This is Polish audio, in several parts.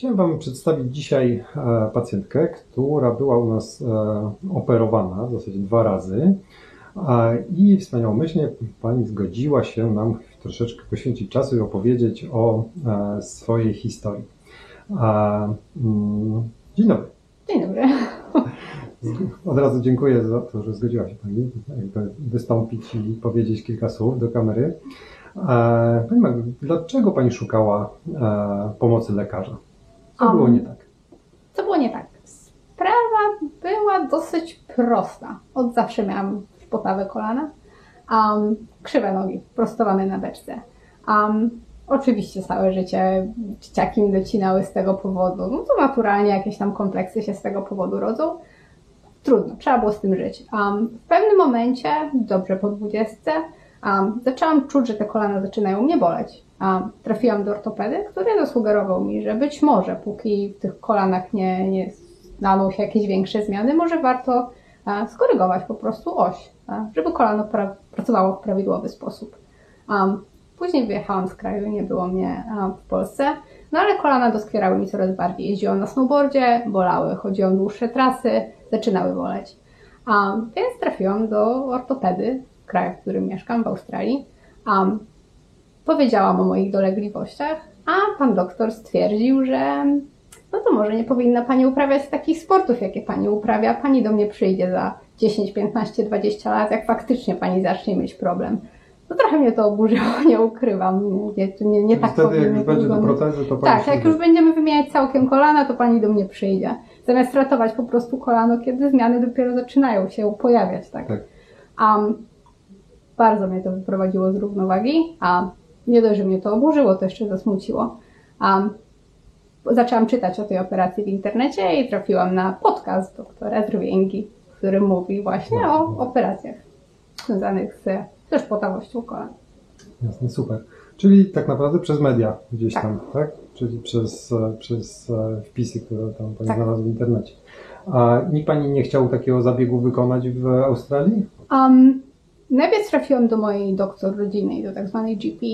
Chciałem Wam przedstawić dzisiaj pacjentkę, która była u nas operowana w zasadzie 2 razy i wspaniałomyślnie Pani zgodziła się nam troszeczkę poświęcić czasu i opowiedzieć o swojej historii. Dzień dobry. Dzień dobry. Od razu dziękuję za to, że zgodziła się Pani wystąpić i powiedzieć kilka słów do kamery. Pani Magdo, dlaczego Pani szukała pomocy lekarza? Co było nie tak? Co było nie tak? Sprawa była dosyć prosta. Od zawsze miałam szpotawe kolana, krzywe nogi, prostowane na beczce. Oczywiście całe życie dzieciaki mi docinały z tego powodu. No to naturalnie jakieś tam kompleksy się z tego powodu rodzą. Trudno, trzeba było z tym żyć. W pewnym momencie, dobrze po 20, zaczęłam czuć, że te kolana zaczynają mnie boleć. Trafiłam do ortopedy, który zasugerował mi, że być może, póki w tych kolanach nie staną się jakieś większe zmiany, może warto skorygować po prostu oś, żeby kolano pracowało w prawidłowy sposób. Później wyjechałam z kraju, nie było mnie w Polsce, no ale kolana doskwierały mi coraz bardziej. Jeździłam na snowboardzie, bolały, chodziłam dłuższe trasy, zaczynały boleć. Więc trafiłam do ortopedy w kraju, w którym mieszkam, w Australii. Powiedziałam o moich dolegliwościach, a pan doktor stwierdził, że no to może nie powinna Pani uprawiać takich sportów, jakie Pani uprawia. Pani do mnie przyjdzie za 10, 15, 20 lat, jak faktycznie Pani zacznie mieć problem. No trochę mnie to oburzyło, nie ukrywam. Nie tak wtedy jak już będzie do protezy, to Pani tak, jak już będziemy wymieniać całkiem kolana, to Pani do mnie przyjdzie. Zamiast ratować po prostu kolano, kiedy zmiany dopiero zaczynają się pojawiać. Tak? Bardzo mnie to wyprowadziło z równowagi, nie dość, że mnie to oburzyło, to jeszcze zasmuciło. Zaczęłam czytać o tej operacji w internecie i trafiłam na podcast doktora Drwięgi, który mówi właśnie o operacjach związanych ze szpotawością kolan. Jasne, super. Czyli tak naprawdę przez media gdzieś tak. tam, tak? Czyli przez wpisy, które tam Pani znalazła w internecie. A nikt Pani nie chciał takiego zabiegu wykonać w Australii? Najpierw trafiłam do mojej doktor rodzinnej, do tak zwanej GP,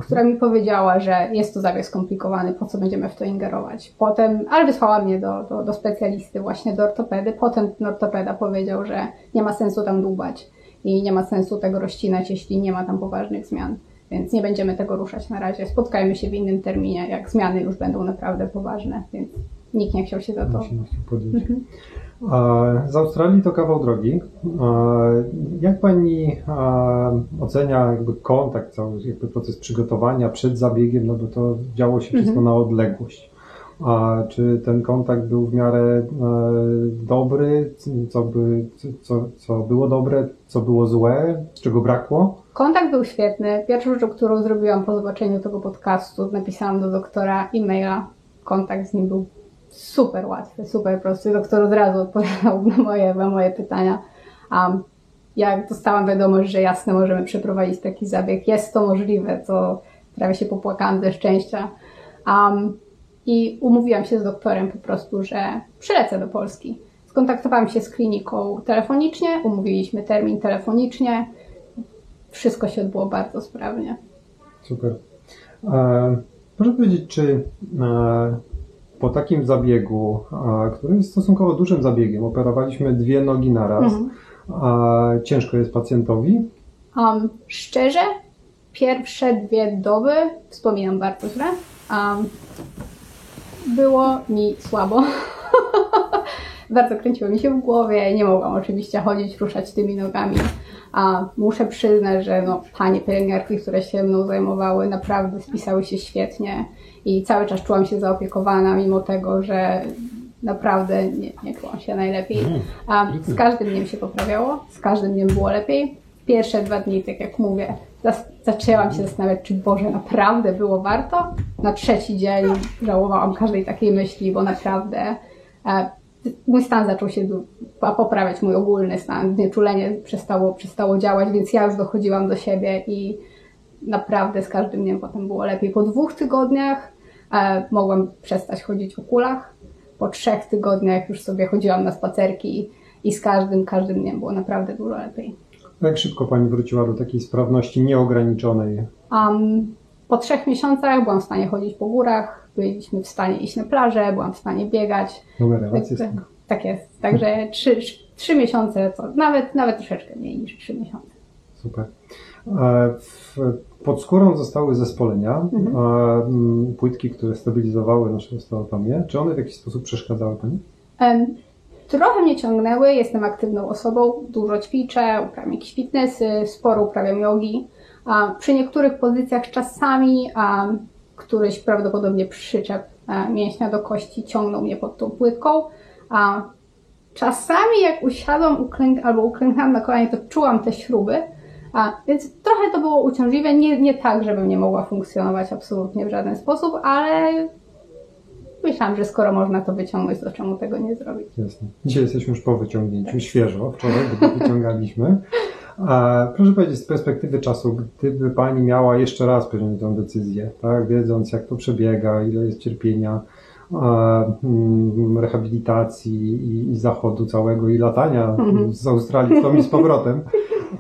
która mi powiedziała, że jest to zabieg skomplikowany, po co będziemy w to ingerować. Potem, ale wysłała mnie do specjalisty, właśnie do ortopedy. Potem ten ortopeda powiedział, że nie ma sensu tam dłubać i nie ma sensu tego rozcinać, jeśli nie ma tam poważnych zmian. Więc nie będziemy tego ruszać na razie. Spotkajmy się w innym terminie, jak zmiany już będą naprawdę poważne, więc nikt nie chciał się za to podjąć. Z Australii to kawał drogi. Jak Pani ocenia jakby kontakt, cały jakby proces przygotowania przed zabiegiem, no bo to działo się wszystko na odległość. Czy ten kontakt był w miarę dobry? Co było dobre? Co było złe? Z czego brakło? Kontakt był świetny. Pierwszą rzeczą, którą zrobiłam po zobaczeniu tego podcastu, napisałam do doktora e-maila. Kontakt z nim był super łatwy, super prosty. Doktor od razu odpowiadał na moje pytania. Jak dostałam wiadomość, że jasne, możemy przeprowadzić taki zabieg, jest to możliwe, to prawie się popłakałam ze szczęścia. I umówiłam się z doktorem po prostu, że przylecę do Polski. Skontaktowałam się z kliniką telefonicznie, umówiliśmy termin telefonicznie. Wszystko się odbyło bardzo sprawnie. Super. Proszę powiedzieć, czy po takim zabiegu, który jest stosunkowo dużym zabiegiem, operowaliśmy 2 nogi naraz, ciężko jest pacjentowi? Szczerze, pierwsze 2 doby wspominam bardzo źle. Było mi słabo. Bardzo kręciło mi się w głowie. Nie mogłam oczywiście chodzić, ruszać tymi nogami. Muszę przyznać, że panie pielęgniarki, które się mną zajmowały, naprawdę spisały się świetnie i cały czas czułam się zaopiekowana, mimo tego, że naprawdę nie czułam się najlepiej. Z każdym dniem się poprawiało, z każdym dniem było lepiej. Pierwsze 2 dni, tak jak mówię, zaczęłam się zastanawiać, czy Boże, naprawdę było warto. Na 3. dzień żałowałam każdej takiej myśli, bo naprawdę mój stan zaczął się poprawiać, mój ogólny stan, znieczulenie przestało działać, więc ja już dochodziłam do siebie i naprawdę z każdym dniem potem było lepiej. Po 2 tygodniach mogłam przestać chodzić o kulach, po 3 tygodniach już sobie chodziłam na spacerki i z każdym dniem było naprawdę dużo lepiej. Jak szybko Pani wróciła do takiej sprawności nieograniczonej? Po 3 miesiącach byłam w stanie chodzić po górach, byliśmy w stanie iść na plażę, byłam w stanie biegać. Mamy relacje z tego. Tak jest. Także 3 miesiące, to nawet troszeczkę mniej niż 3 miesiące. Super. Pod skórą zostały zespolenia, płytki, które stabilizowały naszą osteotomię. Czy one w jakiś sposób przeszkadzały Pani? Trochę mnie ciągnęły, jestem aktywną osobą, dużo ćwiczę, uprawiam jakieś fitnessy, sporo uprawiam jogi. Przy niektórych pozycjach czasami któryś prawdopodobnie przyczep mięśnia do kości ciągnął mnie pod tą płytką. Czasami jak usiadłam albo uklęknęłam na kolanie, to czułam te śruby, więc trochę to było uciążliwe. Nie tak, żebym nie mogła funkcjonować absolutnie w żaden sposób, ale myślałam, że skoro można to wyciągnąć, to czemu tego nie zrobić? Jasne. Dzisiaj jesteśmy już po wyciągnięciu, świeżo, wczoraj wyciągaliśmy. Proszę powiedzieć, z perspektywy czasu, gdyby Pani miała jeszcze raz podjąć tę decyzję, tak, wiedząc jak to przebiega, ile jest cierpienia, rehabilitacji i zachodu całego i latania z Australii w tom i z powrotem,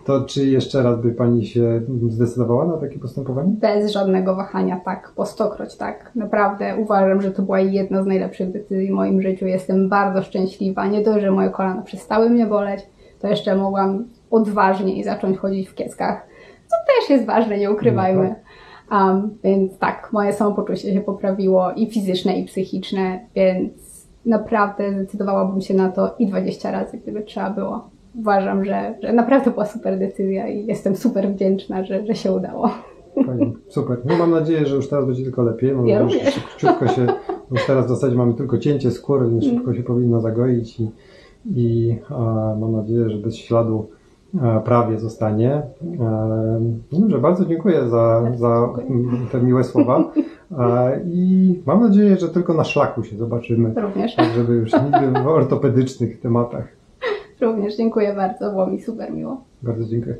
to czy jeszcze raz by Pani się zdecydowała na takie postępowanie? Bez żadnego wahania, tak, po stokroć, tak. Naprawdę uważam, że to była jedna z najlepszych decyzji w moim życiu. Jestem bardzo szczęśliwa. Nie dość, że moje kolana przestały mnie boleć, to jeszcze mogłam odważniej zacząć chodzić w kieckach, co też jest ważne, nie ukrywajmy. Więc tak, moje samopoczucie się poprawiło i fizyczne, i psychiczne, więc naprawdę zdecydowałabym się na to i 20 razy, gdyby trzeba było. Uważam, że naprawdę była super decyzja i jestem super wdzięczna, że się udało. Fajnie, super. No mam nadzieję, że już teraz będzie tylko lepiej. Mam Ja nadzieję, że szybciutko się, już teraz w zasadzie mamy tylko cięcie skóry, więc szybko się powinno zagoić i mam nadzieję, że bez śladu prawie zostanie. No dobrze, bardzo dziękuję za te miłe słowa i mam nadzieję, że tylko na szlaku się zobaczymy. Również. Tak, żeby już nigdy w ortopedycznych tematach. Również dziękuję bardzo, było mi super miło. Bardzo dziękuję.